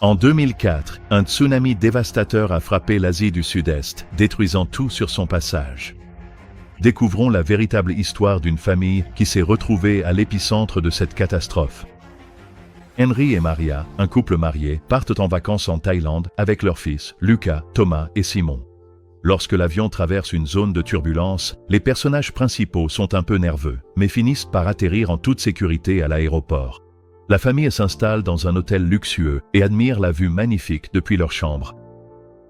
En 2004, un tsunami dévastateur a frappé l'Asie du Sud-Est, détruisant tout sur son passage. Découvrons la véritable histoire d'une famille qui s'est retrouvée à l'épicentre de cette catastrophe. Henry et Maria, un couple marié, partent en vacances en Thaïlande avec leurs fils, Lucas, Thomas et Simon. Lorsque l'avion traverse une zone de turbulence, les personnages principaux sont un peu nerveux, mais finissent par atterrir en toute sécurité à l'aéroport. La famille s'installe dans un hôtel luxueux et admire la vue magnifique depuis leur chambre.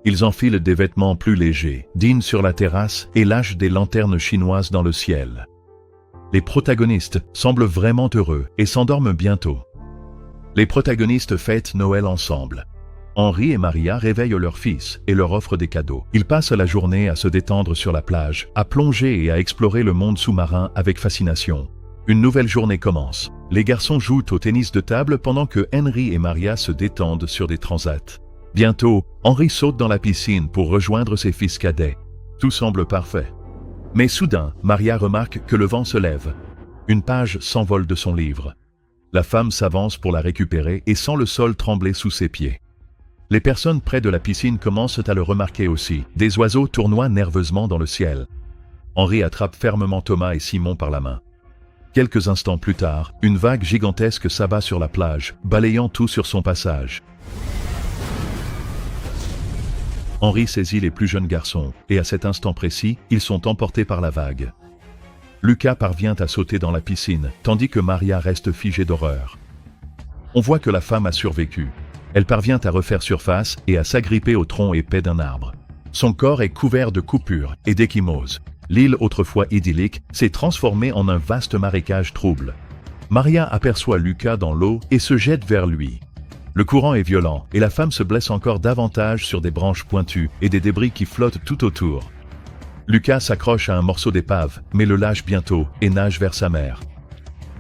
Ils enfilent des vêtements plus légers, dînent sur la terrasse et lâchent des lanternes chinoises dans le ciel. Les protagonistes semblent vraiment heureux et s'endorment bientôt. Les protagonistes fêtent Noël ensemble. Henry et Maria réveillent leur fils et leur offrent des cadeaux. Ils passent la journée à se détendre sur la plage, à plonger et à explorer le monde sous-marin avec fascination. Une nouvelle journée commence. Les garçons jouent au tennis de table pendant que Henry et Maria se détendent sur des transats. Bientôt, Henry saute dans la piscine pour rejoindre ses fils cadets. Tout semble parfait. Mais soudain, Maria remarque que le vent se lève. Une page s'envole de son livre. La femme s'avance pour la récupérer et sent le sol trembler sous ses pieds. Les personnes près de la piscine commencent à le remarquer aussi. Des oiseaux tournoient nerveusement dans le ciel. Henry attrape fermement Thomas et Simon par la main. Quelques instants plus tard, une vague gigantesque s'abat sur la plage, balayant tout sur son passage. Henry saisit les plus jeunes garçons, et à cet instant précis, ils sont emportés par la vague. Lucas parvient à sauter dans la piscine, tandis que Maria reste figée d'horreur. On voit que la femme a survécu. Elle parvient à refaire surface et à s'agripper au tronc épais d'un arbre. Son corps est couvert de coupures et d'échymoses. L'île autrefois idyllique s'est transformée en un vaste marécage trouble. Maria aperçoit Lucas dans l'eau et se jette vers lui. Le courant est violent et la femme se blesse encore davantage sur des branches pointues et des débris qui flottent tout autour. Lucas s'accroche à un morceau d'épave, mais le lâche bientôt et nage vers sa mère.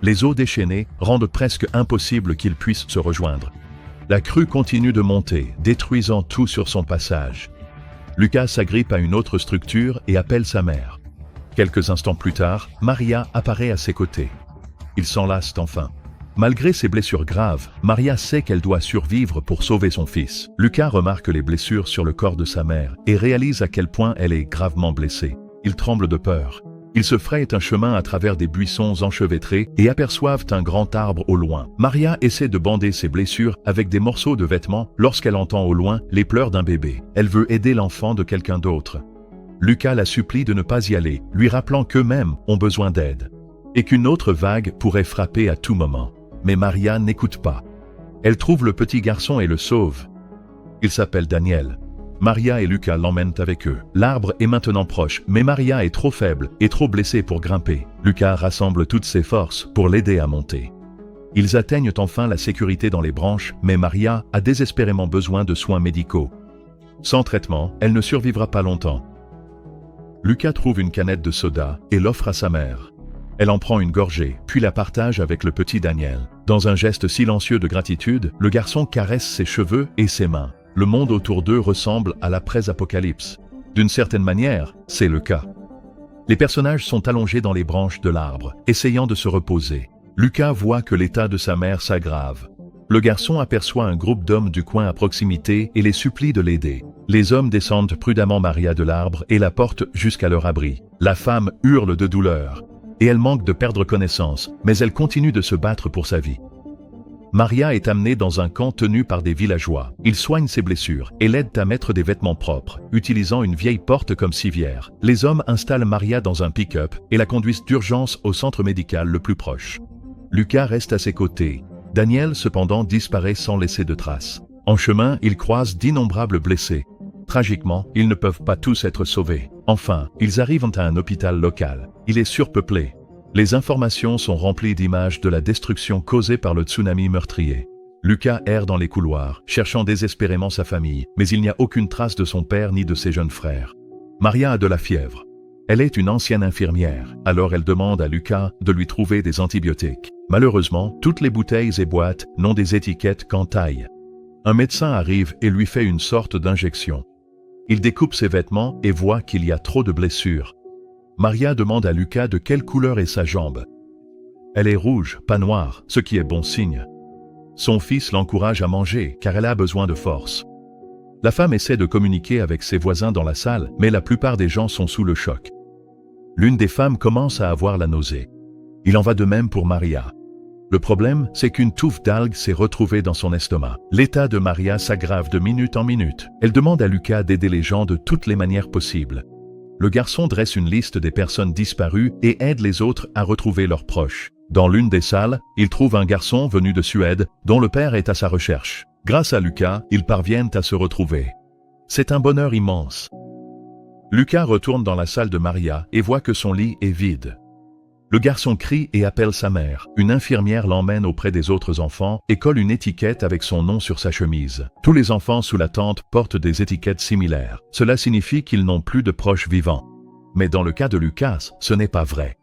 Les eaux déchaînées rendent presque impossible qu'ils puissent se rejoindre. La crue continue de monter, détruisant tout sur son passage. Lucas s'agrippe à une autre structure et appelle sa mère. Quelques instants plus tard, Maria apparaît à ses côtés. Ils s'enlacent enfin. Malgré ses blessures graves, Maria sait qu'elle doit survivre pour sauver son fils. Lucas remarque les blessures sur le corps de sa mère et réalise à quel point elle est gravement blessée. Il tremble de peur. Ils se frayent un chemin à travers des buissons enchevêtrés et aperçoivent un grand arbre au loin. Maria essaie de bander ses blessures avec des morceaux de vêtements lorsqu'elle entend au loin les pleurs d'un bébé. Elle veut aider l'enfant de quelqu'un d'autre. Lucas la supplie de ne pas y aller, lui rappelant qu'eux-mêmes ont besoin d'aide et qu'une autre vague pourrait frapper à tout moment. Mais Maria n'écoute pas. Elle trouve le petit garçon et le sauve. Il s'appelle Daniel. Maria et Lucas l'emmènent avec eux. L'arbre est maintenant proche, mais Maria est trop faible et trop blessée pour grimper. Lucas rassemble toutes ses forces pour l'aider à monter. Ils atteignent enfin la sécurité dans les branches, mais Maria a désespérément besoin de soins médicaux. Sans traitement, elle ne survivra pas longtemps. Lucas trouve une canette de soda et l'offre à sa mère. Elle en prend une gorgée, puis la partage avec le petit Daniel. Dans un geste silencieux de gratitude, le garçon caresse ses cheveux et ses mains. Le monde autour d'eux ressemble à l'après-apocalypse. D'une certaine manière, c'est le cas. Les personnages sont allongés dans les branches de l'arbre, essayant de se reposer. Lucas voit que l'état de sa mère s'aggrave. Le garçon aperçoit un groupe d'hommes du coin à proximité et les supplie de l'aider. Les hommes descendent prudemment Maria de l'arbre et la portent jusqu'à leur abri. La femme hurle de douleur, et elle manque de perdre connaissance, mais elle continue de se battre pour sa vie. Maria est amenée dans un camp tenu par des villageois. Ils soignent ses blessures et l'aident à mettre des vêtements propres, utilisant une vieille porte comme civière. Les hommes installent Maria dans un pick-up et la conduisent d'urgence au centre médical le plus proche. Lucas reste à ses côtés. Daniel, cependant, disparaît sans laisser de traces. En chemin, ils croisent d'innombrables blessés. Tragiquement, ils ne peuvent pas tous être sauvés. Enfin, ils arrivent à un hôpital local. Il est surpeuplé. Les informations sont remplies d'images de la destruction causée par le tsunami meurtrier. Lucas erre dans les couloirs, cherchant désespérément sa famille, mais il n'y a aucune trace de son père ni de ses jeunes frères. Maria a de la fièvre. Elle est une ancienne infirmière, alors elle demande à Lucas de lui trouver des antibiotiques. Malheureusement, toutes les bouteilles et boîtes n'ont des étiquettes qu'en taille. Un médecin arrive et lui fait une sorte d'injection. Il découpe ses vêtements et voit qu'il y a trop de blessures. Maria demande à Lucas de quelle couleur est sa jambe. Elle est rouge, pas noire, ce qui est bon signe. Son fils l'encourage à manger car elle a besoin de force. La femme essaie de communiquer avec ses voisins dans la salle, mais la plupart des gens sont sous le choc. L'une des femmes commence à avoir la nausée. Il en va de même pour Maria. Le problème, c'est qu'une touffe d'algues s'est retrouvée dans son estomac. L'état de Maria s'aggrave de minute en minute. Elle demande à Lucas d'aider les gens de toutes les manières possibles. Le garçon dresse une liste des personnes disparues et aide les autres à retrouver leurs proches. Dans l'une des salles, il trouve un garçon venu de Suède dont le père est à sa recherche. Grâce à Lucas, ils parviennent à se retrouver. C'est un bonheur immense. Lucas retourne dans la salle de Maria et voit que son lit est vide. Le garçon crie et appelle sa mère. Une infirmière l'emmène auprès des autres enfants et colle une étiquette avec son nom sur sa chemise. Tous les enfants sous la tente portent des étiquettes similaires. Cela signifie qu'ils n'ont plus de proches vivants. Mais dans le cas de Lucas, ce n'est pas vrai.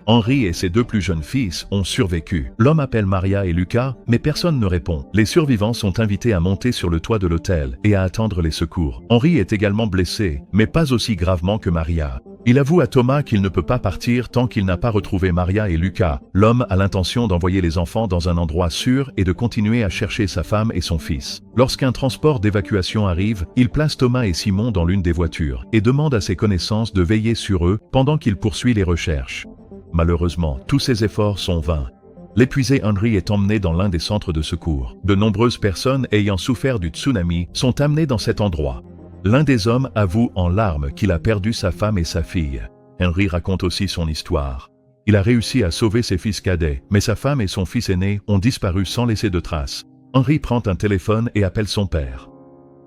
Henri et ses deux plus jeunes fils ont survécu. L'homme appelle Maria et Lucas, mais personne ne répond. Les survivants sont invités à monter sur le toit de l'hôtel et à attendre les secours. Henri est également blessé, mais pas aussi gravement que Maria. Il avoue à Thomas qu'il ne peut pas partir tant qu'il n'a pas retrouvé Maria et Lucas. L'homme a l'intention d'envoyer les enfants dans un endroit sûr et de continuer à chercher sa femme et son fils. Lorsqu'un transport d'évacuation arrive, il place Thomas et Simon dans l'une des voitures et demande à ses connaissances de veiller sur eux pendant qu'il poursuit les recherches. Malheureusement, tous ces efforts sont vains. L'épuisé Henri est emmené dans l'un des centres de secours. De nombreuses personnes ayant souffert du tsunami sont amenées dans cet endroit. L'un des hommes avoue en larmes qu'il a perdu sa femme et sa fille. Henri raconte aussi son histoire. Il a réussi à sauver ses fils cadets, mais sa femme et son fils aîné ont disparu sans laisser de traces. Henri prend un téléphone et appelle son père.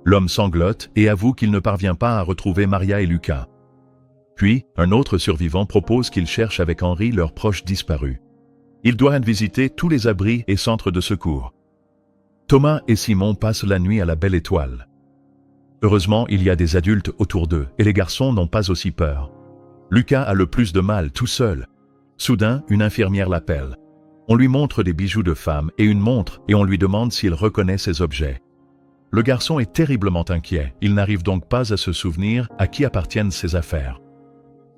L'homme sanglote et avoue qu'il ne parvient pas à retrouver Maria et Lucas. Puis, un autre survivant propose qu'ils cherchent avec Henri leurs proches disparus. Ils doivent visiter tous les abris et centres de secours. Thomas et Simon passent la nuit à la Belle Étoile. Heureusement, il y a des adultes autour d'eux et les garçons n'ont pas aussi peur. Lucas a le plus de mal tout seul. Soudain, une infirmière l'appelle. On lui montre des bijoux de femme et une montre et on lui demande s'il reconnaît ces objets. Le garçon est terriblement inquiet. Il n'arrive donc pas à se souvenir à qui appartiennent ces affaires.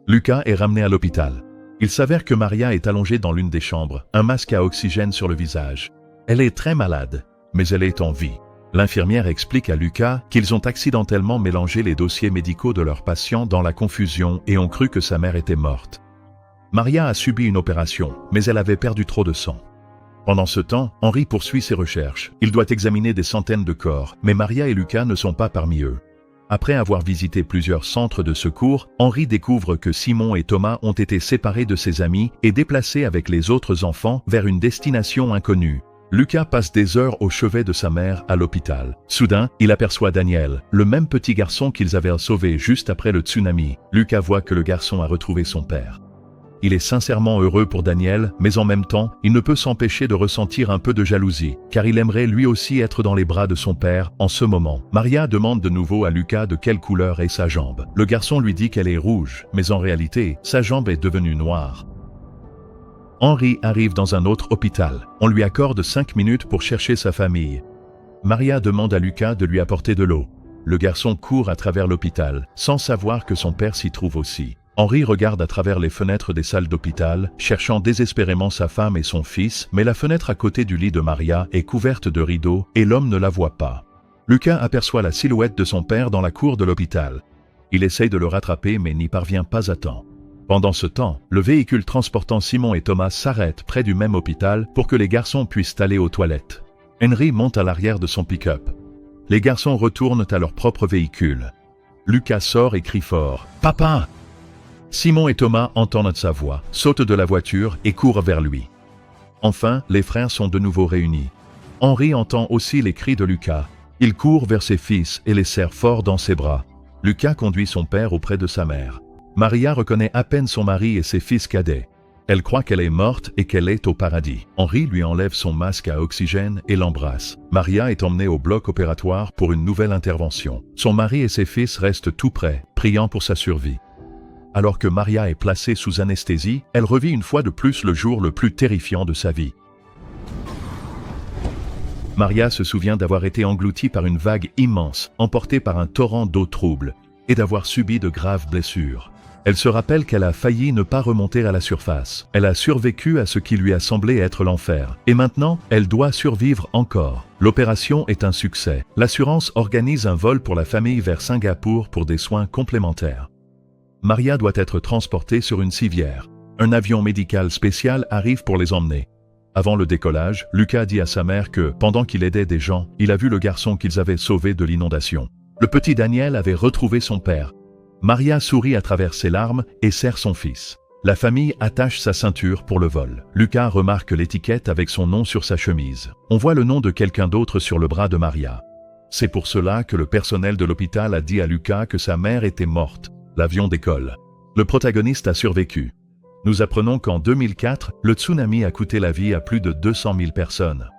Lucas est ramené à l'hôpital. Il s'avère que Maria est allongée dans l'une des chambres, un masque à oxygène sur le visage. Elle est très malade, mais elle est en vie. L'infirmière explique à Lucas qu'ils ont accidentellement mélangé les dossiers médicaux de leurs patients dans la confusion et ont cru que sa mère était morte. Maria a subi une opération, mais elle avait perdu trop de sang. Pendant ce temps, Henri poursuit ses recherches. Il doit examiner des centaines de corps, mais Maria et Lucas ne sont pas parmi eux. Après avoir visité plusieurs centres de secours, Henri découvre que Simon et Thomas ont été séparés de ses amis et déplacés avec les autres enfants vers une destination inconnue. Lucas passe des heures au chevet de sa mère à l'hôpital. Soudain, il aperçoit Daniel, le même petit garçon qu'ils avaient sauvé juste après le tsunami. Lucas voit que le garçon a retrouvé son père. Il est sincèrement heureux pour Daniel, mais en même temps, il ne peut s'empêcher de ressentir un peu de jalousie, car il aimerait lui aussi être dans les bras de son père en ce moment. Maria demande de nouveau à Lucas de quelle couleur est sa jambe. Le garçon lui dit qu'elle est rouge, mais en réalité, sa jambe est devenue noire. Henri arrive dans un autre hôpital. On lui accorde 5 minutes pour chercher sa famille. Maria demande à Lucas de lui apporter de l'eau. Le garçon court à travers l'hôpital, sans savoir que son père s'y trouve aussi. Henri regarde à travers les fenêtres des salles d'hôpital, cherchant désespérément sa femme et son fils, mais la fenêtre à côté du lit de Maria est couverte de rideaux et l'homme ne la voit pas. Lucas aperçoit la silhouette de son père dans la cour de l'hôpital. Il essaye de le rattraper mais n'y parvient pas à temps. Pendant ce temps, le véhicule transportant Simon et Thomas s'arrête près du même hôpital pour que les garçons puissent aller aux toilettes. Henri monte à l'arrière de son pick-up. Les garçons retournent à leur propre véhicule. Lucas sort et crie fort « Papa !» Simon et Thomas entendent sa voix, sautent de la voiture et courent vers lui. Enfin, les frères sont de nouveau réunis. Henri entend aussi les cris de Lucas. Il court vers ses fils et les serre fort dans ses bras. Lucas conduit son père auprès de sa mère. Maria reconnaît à peine son mari et ses fils cadets. Elle croit qu'elle est morte et qu'elle est au paradis. Henri lui enlève son masque à oxygène et l'embrasse. Maria est emmenée au bloc opératoire pour une nouvelle intervention. Son mari et ses fils restent tout près, priant pour sa survie. Alors que Maria est placée sous anesthésie, elle revit une fois de plus le jour le plus terrifiant de sa vie. Maria se souvient d'avoir été engloutie par une vague immense, emportée par un torrent d'eau trouble, et d'avoir subi de graves blessures. Elle se rappelle qu'elle a failli ne pas remonter à la surface. Elle a survécu à ce qui lui a semblé être l'enfer. Et maintenant, elle doit survivre encore. L'opération est un succès. L'assurance organise un vol pour la famille vers Singapour pour des soins complémentaires. Maria doit être transportée sur une civière. Un avion médical spécial arrive pour les emmener. Avant le décollage, Lucas dit à sa mère que, pendant qu'il aidait des gens, il a vu le garçon qu'ils avaient sauvé de l'inondation. Le petit Daniel avait retrouvé son père. Maria sourit à travers ses larmes et serre son fils. La famille attache sa ceinture pour le vol. Lucas remarque l'étiquette avec son nom sur sa chemise. On voit le nom de quelqu'un d'autre sur le bras de Maria. C'est pour cela que le personnel de l'hôpital a dit à Lucas que sa mère était morte. L'avion décolle. Le protagoniste a survécu. Nous apprenons qu'en 2004, le tsunami a coûté la vie à plus de 200 000 personnes.